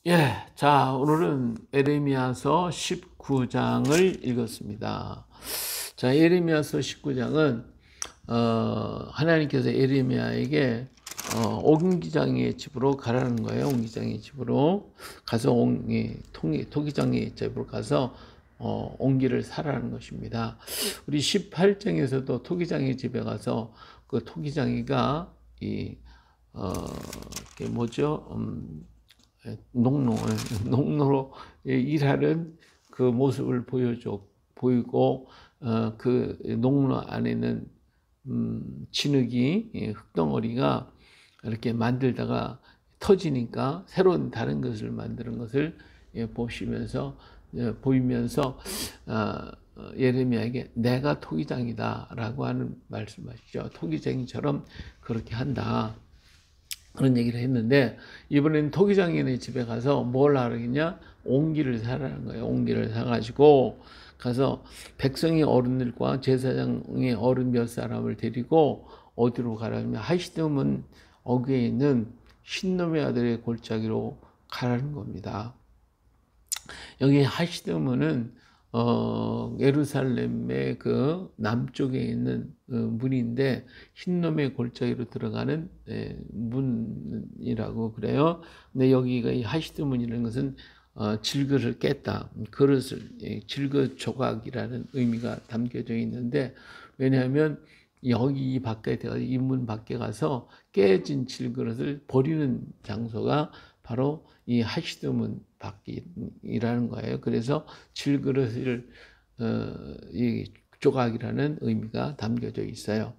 예, 자, 오늘은 에레미야서 19장을 읽었습니다. 자, 에레미야서 19장은 하나님께서 에레미야에게 옹기장의 집으로 가라는 거예요. 옹기장의 집으로 가서 토기장의 집으로 가서 옹기를 사라는 것입니다. 우리 18장에서도 토기장의 집에 가서 그 토기장이가 이게 뭐죠? 농로로 일하는 그 모습을 보이고 그 농로 안에는 진흙이 흙덩어리가 이렇게 만들다가 터지니까 새로운 다른 것을 만드는 것을 보이면서 예레미야에게 내가 토기장이다라고 하는 말씀하시죠. 토기장이처럼 그렇게 한다. 그런 얘기를 했는데 이번에는 토기장인의 집에 가서 뭘 하겠냐? 옹기를 사라는 거예요. 옹기를 사가지고 가서 백성의 어른들과 제사장의 어른 몇 사람을 데리고 어디로 가라면 하시듬은 어귀에 있는 흰놈의 아들의 골짜기로 가라는 겁니다. 여기 하시듬은 예루살렘의 그 남쪽에 있는 문인데 흰놈의 골짜기로 들어가는 문이라고 그래요. 근데 여기가 이 하시드문이라는 것은 질그릇을 깼다, 그릇을 질그 조각이라는 의미가 담겨져 있는데, 왜냐하면 여기 이 문 밖에 가서 깨진 질그릇을 버리는 장소가 바로 이 하시드문 밖이라는 거예요. 그래서 질그릇을 이 조각이라는 의미가 담겨져 있어요.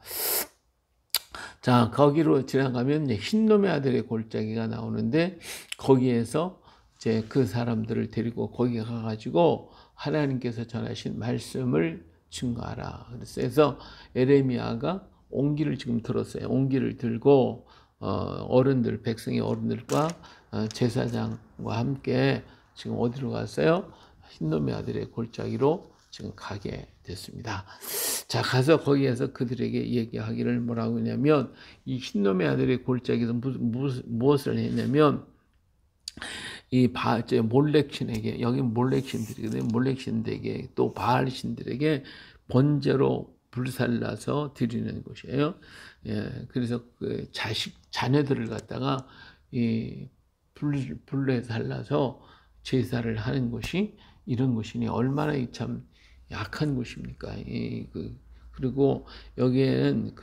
자, 거기로 지나가면 흰놈의 아들의 골짜기가 나오는데, 거기에서 이제 그 사람들을 데리고 거기 가가지고 하나님께서 전하신 말씀을 증거하라. 그래서 에레미야가 옹기를 지금 들었어요. 옹기를 들고 어른들, 백성의 어른들과 제사장과 함께 지금 어디로 갔어요? 흰놈의 아들의 골짜기로 지금 가게 됐습니다. 자, 가서 거기에서 그들에게 얘기하기를 뭐라고 하냐면, 이 흰놈의 아들의 골짜기에서 무엇을 했냐면, 몰렉신에게, 여기 몰렉신들이거든요. 몰렉신들에게 또 바알신들에게 번제로 불살라서 드리는 곳이에요. 예, 그래서 그 자녀들을 갖다가 불에 살라서 제사를 하는 곳이 이런 곳이니 얼마나 참 약한 곳입니까? 그리고 여기에는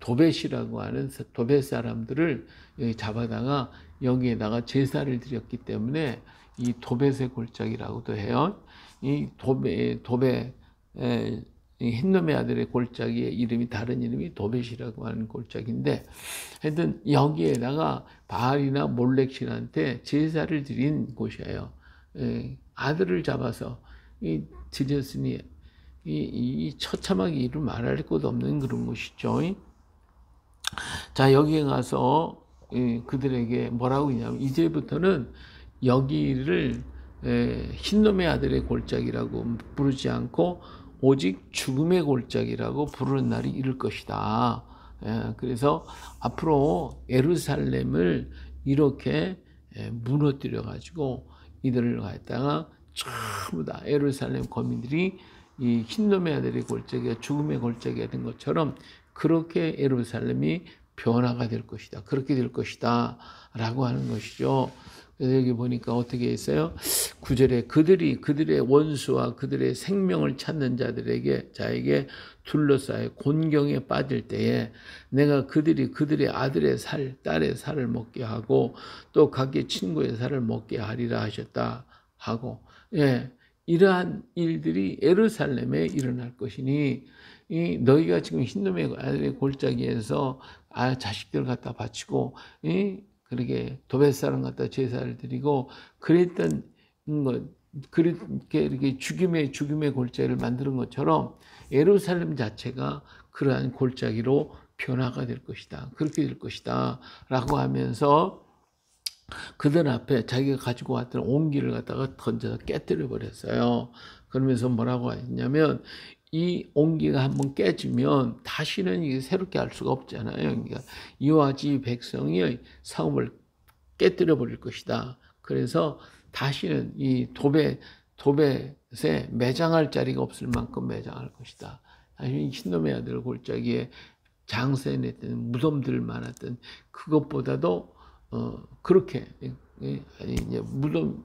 도벳이라고 하는 도벳 사람들을 여기 잡아다가 여기에다가 제사를 드렸기 때문에 이 도벳의 골짜기라고도 해요. 이 흰놈의 아들의 골짜기의 이름이, 다른 이름이 도벳이라고 하는 골짜기인데, 하여튼 여기에다가 바알이나 몰렉신한테 제사를 드린 곳이에요. 아들을 잡아서 드렸으니 이 처참하게 이루 말할 것 없는 그런 곳이죠. 자, 여기에 가서 그들에게 뭐라고 하냐면, 이제부터는 여기를 흰놈의 아들의 골짜기라고 부르지 않고 오직 죽음의 골짜기라고 부르는 날이 이를 것이다. 그래서 앞으로 예루살렘을 이렇게 무너뜨려 가지고 이들을 갖다가 전부 다 예루살렘 거민들이 이 흰놈의 아들의 골짜기가 죽음의 골짜기가 된 것처럼 그렇게 예루살렘이 변화가 될 것이다. 그렇게 될 것이다. 라고 하는 것이죠. 그래서 여기 보니까 어떻게 했어요? 9절에 그들의 원수와 그들의 생명을 찾는 자에게 둘러싸여 곤경에 빠질 때에 내가 그들의 아들의 살, 딸의 살을 먹게 하고 또 각기 친구의 살을 먹게 하리라 하셨다 하고, 예, 이러한 일들이 예루살렘에 일어날 것이니 너희가 지금 흰놈의 아들의 골짜기에서 자식들을 갖다 바치고 그렇게 도벳 사람 갖다 제사를 드리고 그랬던 그렇게 이렇게 죽임의 골짜기를 만드는 것처럼 예루살렘 자체가 그러한 골짜기로 변화가 될 것이다. 그렇게 될 것이다. 라고 하면서 그들 앞에 자기가 가지고 왔던 옹기를 갖다가 던져서 깨뜨려 버렸어요. 그러면서 뭐라고 했냐면, 이 옹기가 한번 깨지면 다시는 이게 새롭게 할 수가 없잖아요. 그러니까 이와 같이 백성의 사업을 깨뜨려 버릴 것이다. 그래서 다시는 이 도벳에 매장할 자리가 없을 만큼 매장할 것이다. 다시 hin놈의 아들 골짜기에 장사해냈던 무덤들 많았던 그것보다도 그렇게 이제 무덤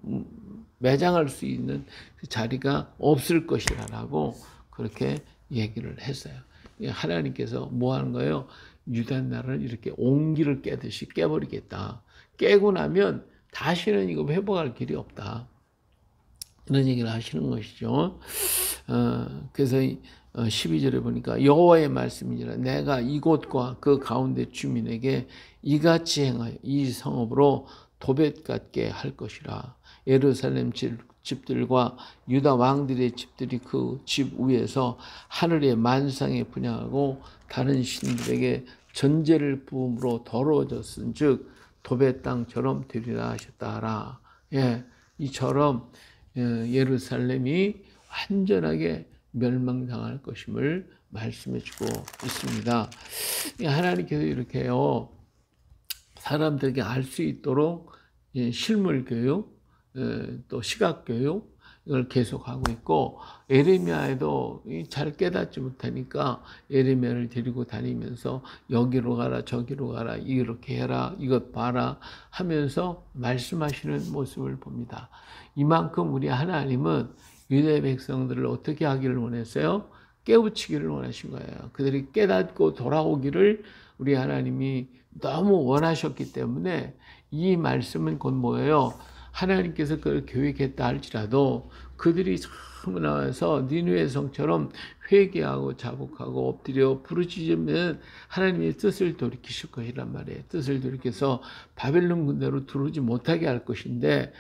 매장할 수 있는 그 자리가 없을 것이라고 그렇게 얘기를 했어요. 하나님께서 뭐 하는 거예요? 유다 나라를 이렇게 옹기를 깨듯이 깨버리겠다. 깨고 나면 다시는 이거 회복할 길이 없다. 이런 얘기를 하시는 것이죠. 그래서 12절에 보니까 여호와의 말씀이니라 내가 이곳과 그 가운데 주민에게 이같이 행하여 이 성읍으로 도벳 같게 할 것이라. 예루살렘 집들과 유다 왕들의 집들이 그 집 위에서 하늘의 만상에 분양하고 다른 신들에게 전제를 부음으로 더러워졌은즉 도벳 땅처럼 되리라 하셨다라. 예, 이처럼 예루살렘이 완전하게 멸망당할 것임을 말씀해주고 있습니다. 하나님께서 이렇게요 사람들에게 알 수 있도록 실물 교육, 또 시각 교육 이걸 계속하고 있고 에레미야에도 잘 깨닫지 못하니까 에레미야를 데리고 다니면서 여기로 가라 저기로 가라 이렇게 해라 이것 봐라 하면서 말씀하시는 모습을 봅니다. 이만큼 우리 하나님은 유대 백성들을 어떻게 하기를 원했어요? 깨우치기를 원하신 거예요. 그들이 깨닫고 돌아오기를 우리 하나님이 너무 원하셨기 때문에 이 말씀은 곧 뭐예요? 하나님께서 그걸 계획했다 할지라도 그들이 처음 나와서 니느웨 성처럼 회개하고 자복하고 엎드려 부르짖으면 하나님의 뜻을 돌이키실 것이란 말이에요. 뜻을 돌이켜서 바벨론 군대로 들어오지 못하게 할 것인데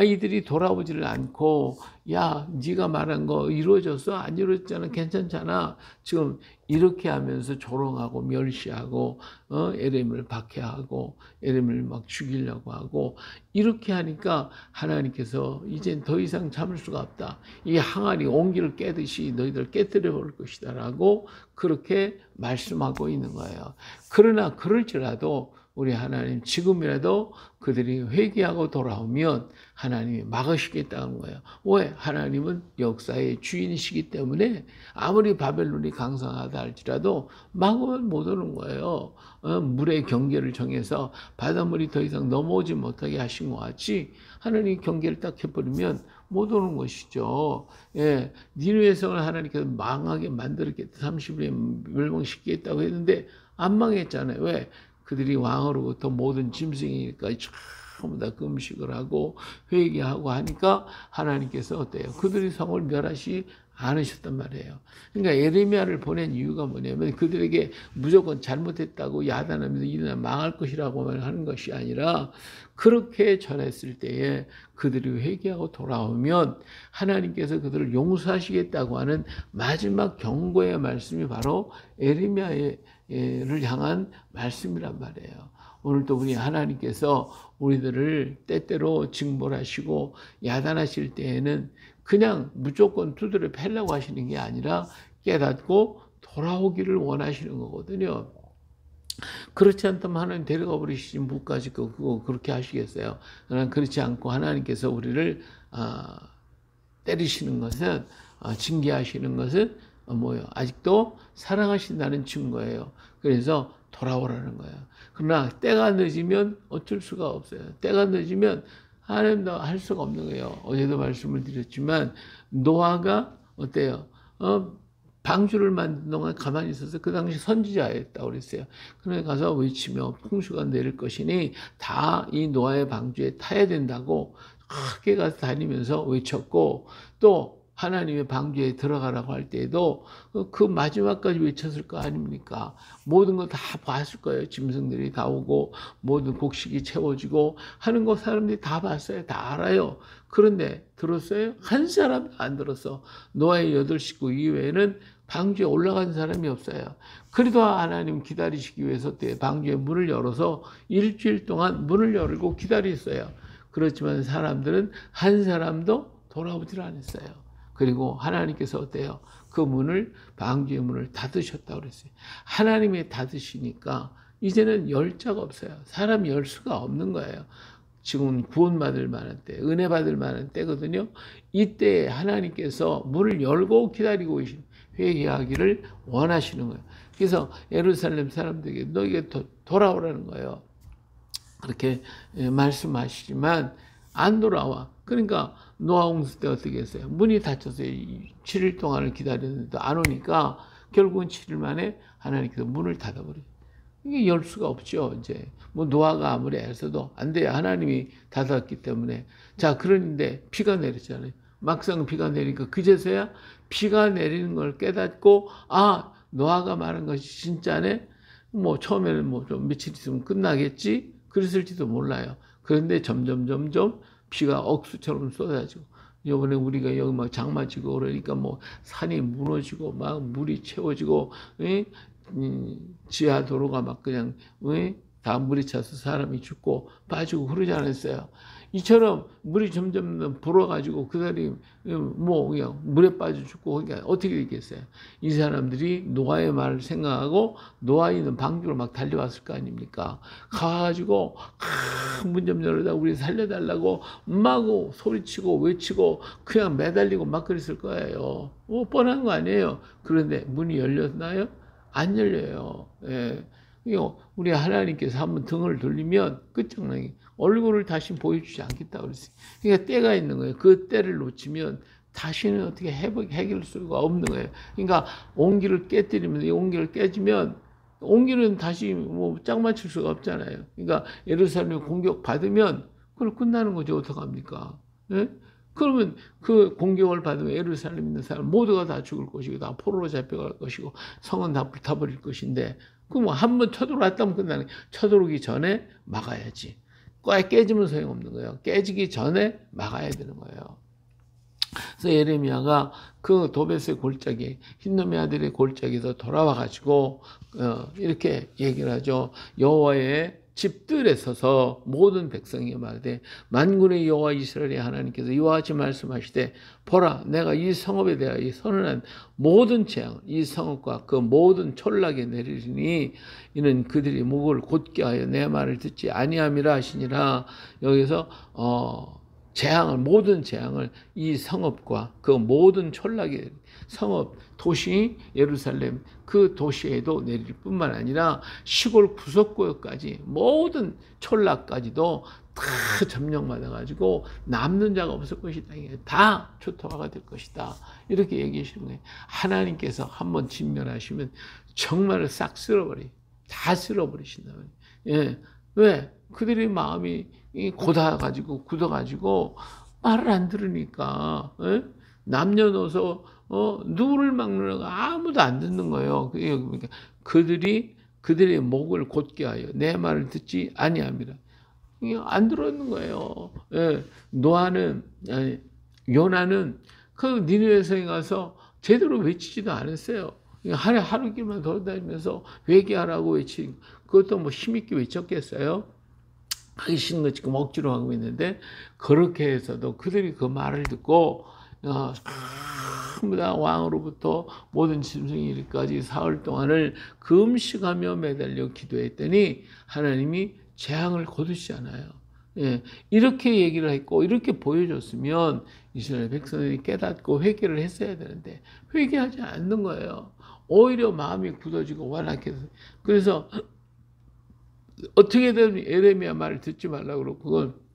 이들이 돌아오지를 않고 야 네가 말한 거 이루어졌어? 안 이루어졌잖아. 괜찮잖아. 지금 이렇게 하면서 조롱하고 멸시하고 에렘을 박해하고 에렘을 막 죽이려고 하고 이렇게 하니까 하나님께서 이젠 더 이상 참을 수가 없다. 이 항아리 옹기를 깨듯이 너희들 깨뜨려 버릴 것이다 라고 그렇게 말씀하고 있는 거예요. 그러나 그럴지라도 우리 하나님 지금이라도 그들이 회개하고 돌아오면 하나님이 막으시겠다는 거예요. 왜? 하나님은 역사의 주인이시기 때문에 아무리 바벨론이 강성하다 할지라도 막으면 못 오는 거예요. 물의 경계를 정해서 바닷물이 더 이상 넘어오지 못하게 하신 것 같이 하나님이 경계를 딱 해버리면 못 오는 것이죠. 예, 니느웨 성을 하나님께서 망하게 만들었겠다. 30일에 멸망시키겠다고 했는데 안 망했잖아요. 왜? 그들이 왕으로부터 모든 짐승이니까 전부 다 금식을 하고 회개하고 하니까 하나님께서 어때요? 그들이 성을 멸하시 않으셨단 말이에요. 그러니까 에레미야를 보낸 이유가 뭐냐면 그들에게 무조건 잘못했다고 야단하면서 이나 망할 것이라고 하는 것이 아니라 그렇게 전했을 때에 그들이 회개하고 돌아오면 하나님께서 그들을 용서하시겠다고 하는 마지막 경고의 말씀이 바로 에레미야를 향한 말씀이란 말이에요. 오늘도 우리 하나님께서 우리들을 때때로 징벌하시고 야단하실 때에는 그냥 무조건 두드려 패려고 하시는 게 아니라 깨닫고 돌아오기를 원하시는 거거든요. 그렇지 않다면 하나님 데려가 버리시지 뭐까지 그거 그렇게 하시겠어요? 그러나 그렇지 않고 하나님께서 우리를 때리시는 것은 징계하시는 것은 뭐예요? 아직도 사랑하신다는 증거예요. 그래서 돌아오라는 거예요. 그러나 때가 늦으면 어쩔 수가 없어요. 때가 늦으면 하나님도 할 수가 없는 거예요. 어제도 말씀을 드렸지만 노아가 어때요? 방주를 만든 동안 가만히 있어서 그 당시 선지자였다고 그랬어요. 그래 가서 외치며 풍수가 내릴 것이니 다 이 노아의 방주에 타야 된다고 크게 가서 다니면서 외쳤고 또 하나님의 방주에 들어가라고 할 때에도 그 마지막까지 외쳤을 거 아닙니까? 모든 거 다 봤을 거예요. 짐승들이 다 오고 모든 곡식이 채워지고 하는 거 사람들이 다 봤어요. 다 알아요. 그런데 들었어요? 한 사람도 안 들었어. 노아의 8식구 이외에는 방주에 올라간 사람이 없어요. 그래도 하나님 기다리시기 위해서 방주의 문을 열어서 일주일 동안 문을 열고 기다렸어요. 그렇지만 사람들은 한 사람도 돌아오질 않았어요. 그리고 하나님께서 어때요? 그 문을 방주의 문을 닫으셨다고 그랬어요. 하나님이 닫으시니까 이제는 열 자가 없어요. 사람이 열 수가 없는 거예요. 지금 구원받을 만한 때, 은혜 받을 만한 때거든요. 이때 하나님께서 문을 열고 기다리고 계시는, 회개하기를 원하시는 거예요. 그래서 예루살렘 사람들에게 너에게 돌아오라는 거예요. 그렇게 말씀하시지만 안 돌아와. 그러니까 노아 홍수 때 어떻게 했어요? 문이 닫혀서 7일 동안을 기다렸는데도 안 오니까 결국은 7일 만에 하나님께서 문을 닫아버려요. 이게 열 수가 없죠. 이제 뭐 노아가 아무리 애써도 안 돼요. 하나님이 닫았기 때문에. 자, 그런데 비가 내렸잖아요. 막상 비가 내리니까 그제서야 비가 내리는 걸 깨닫고, 아, 노아가 말한 것이 진짜네. 뭐 처음에는 뭐 좀 며칠 있으면 끝나겠지. 그랬을지도 몰라요. 그런데 점점 비가 억수처럼 쏟아지고, 이번에 우리가 여기 막 장마 지고 그러니까 뭐 산이 무너지고 막 물이 채워지고, 지하 도로가 막 그냥 다 물이 차서 사람이 죽고 빠지고 그러지 않았어요. 이처럼 물이 점점 불어가지고 그 사람이 뭐 그냥 물에 빠져 죽고, 그러니까 어떻게 되겠어요? 이 사람들이 노아의 말을 생각하고 노아 있는 방주로 막 달려왔을 거 아닙니까? 가가지고 문 좀 열어다 우리 살려달라고 막 소리치고 외치고 그냥 매달리고 막 그랬을 거예요. 뻔한 거 아니에요. 그런데 문이 열렸나요? 안 열려요. 예. 우리 하나님께서 한번 등을 돌리면 끝장나게 얼굴을 다시 보여주지 않겠다 그랬어요. 그러니까 때가 있는 거예요. 그 때를 놓치면 다시는 어떻게 해결할 수가 없는 거예요. 그러니까 온기를 깨뜨리면, 이 온기를 깨지면 온기는 다시 뭐 짝 맞출 수가 없잖아요. 그러니까 예루살렘 공격 받으면 그걸 끝나는 거죠. 어떡합니까? 예? 그러면 그 공격을 받으면 예루살렘 있는 사람 모두가 다 죽을 것이고 다 포로로 잡혀갈 것이고 성은 다 불타버릴 것인데, 그럼 한번 쳐들어왔다면 끝나는 거예요. 쳐들어오기 전에 막아야지. 깨지면 소용없는 거예요. 깨지기 전에 막아야 되는 거예요. 그래서 예레미야가 그 도벳의 골짜기, 흰놈의 아들의 골짜기에서 돌아와가지고 이렇게 얘기를 하죠. 여호와의 집들에 서서 모든 백성이 말하되 만군의 여호와 이스라엘의 하나님께서 이와 같이 말씀하시되 보라, 내가 이 성읍에 대하여 선언한 모든 재앙을 이 성읍과 그 모든 촌락에 내리리니 이는 그들이 목을 곧게 하여 내 말을 듣지 아니함이라 하시니라. 여기서 재앙을, 모든 재앙을 이 성읍과 그 모든 촌락에, 성읍, 도시 예루살렘 그 도시에도 내릴 뿐만 아니라 시골 구석구역까지 모든 촌락까지도 다 점령받아 가지고 남는 자가 없을 것이다. 다 초토화가 될 것이다. 이렇게 얘기하시는 거예요. 하나님께서 한번 진멸하시면 정말 싹 쓸어버려요. 다 쓸어버리신다. 예. 왜? 그들의 마음이 곧아가지고 굳어가지고 말을 안 들으니까, 예? 남녀노소 누구를 막느라가 아무도 안 듣는 거예요. 그러니까 그들의 목을 곧게 하여 내 말을 듣지 아니함이라. 안 들었는 거예요. 예. 요나는 그 니느웨 성에 가서 제대로 외치지도 않았어요. 하루길만 돌아다니면서 회개하라고 외치고, 그것도 뭐 힘있게 외쳤겠어요? 하기 싫은 거 지금 억지로 하고 있는데, 그렇게 해서도 그들이 그 말을 듣고 전부 다 왕으로부터 모든 짐승이 이르기까지 사흘 동안을 금식하며 매달려 기도했더니 하나님이 재앙을 거두시잖아요. 예, 이렇게 얘기를 했고 이렇게 보여줬으면 이스라엘 백성들이 깨닫고 회개를 했어야 되는데 회개하지 않는 거예요. 오히려 마음이 굳어지고 완악해서. 그래서 어떻게든 예레미야 말을 듣지 말라고 그러고, 그건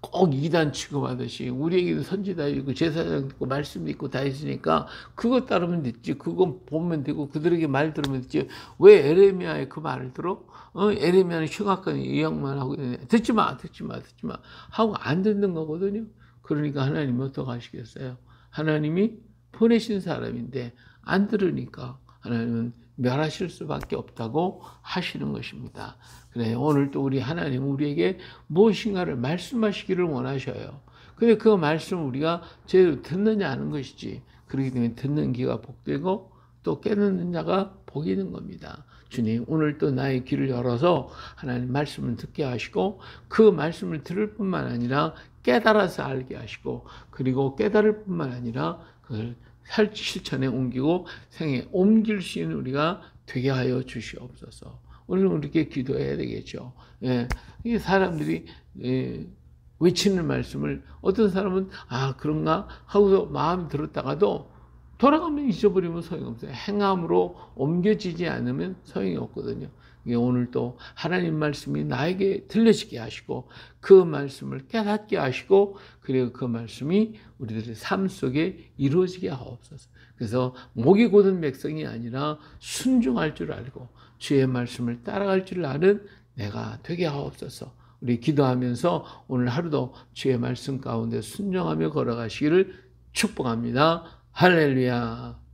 꼭 이단 취급하듯이 우리에게도 선지자 있고 제사장 있고 말씀이 있고 다 있으니까 그거 따르면 됐지, 그건 보면 되고 그들에게 말 들으면 됐지, 왜 예레미야의 그 말을 들어? 예레미야는 흉악한 예언만 하고 있는데 듣지 마 하고 안 듣는 거거든요. 그러니까 하나님이 어떻게 하시겠어요? 하나님이 보내신 사람인데 안 들으니까 하나님은 멸하실 수밖에 없다고 하시는 것입니다. 그래, 오늘 또 우리 하나님 우리에게 무엇인가를 말씀하시기를 원하셔요. 근데 그 말씀을 우리가 제대로 듣느냐 하는 것이지. 그렇기 때문에 듣는 귀가 복되고 또 깨닫는 자가 복이 있는 겁니다. 주님, 오늘 또 나의 귀를 열어서 하나님 말씀을 듣게 하시고 그 말씀을 들을 뿐만 아니라 깨달아서 알게 하시고, 그리고 깨달을 뿐만 아니라 그걸 실천에 옮기고 생에 옮길 수 있는 우리가 되게 하여 주시옵소서. 우리는 그렇게 기도해야 되겠죠. 예, 이 사람들이 외치는 말씀을 어떤 사람은 그런가 하고서 마음이 들었다가도 돌아가면 잊어버리면 소용없어요. 행함으로 옮겨지지 않으면 소용이 없거든요. 오늘 또 하나님 말씀이 나에게 들려지게 하시고 그 말씀을 깨닫게 하시고 그리고 그 말씀이 우리들의 삶 속에 이루어지게 하옵소서. 그래서 목이 곧은 백성이 아니라 순종할 줄 알고 주의 말씀을 따라갈 줄 아는 내가 되게 하옵소서. 우리 기도하면서 오늘 하루도 주의 말씀 가운데 순종하며 걸어가시기를 축복합니다. 할렐루야.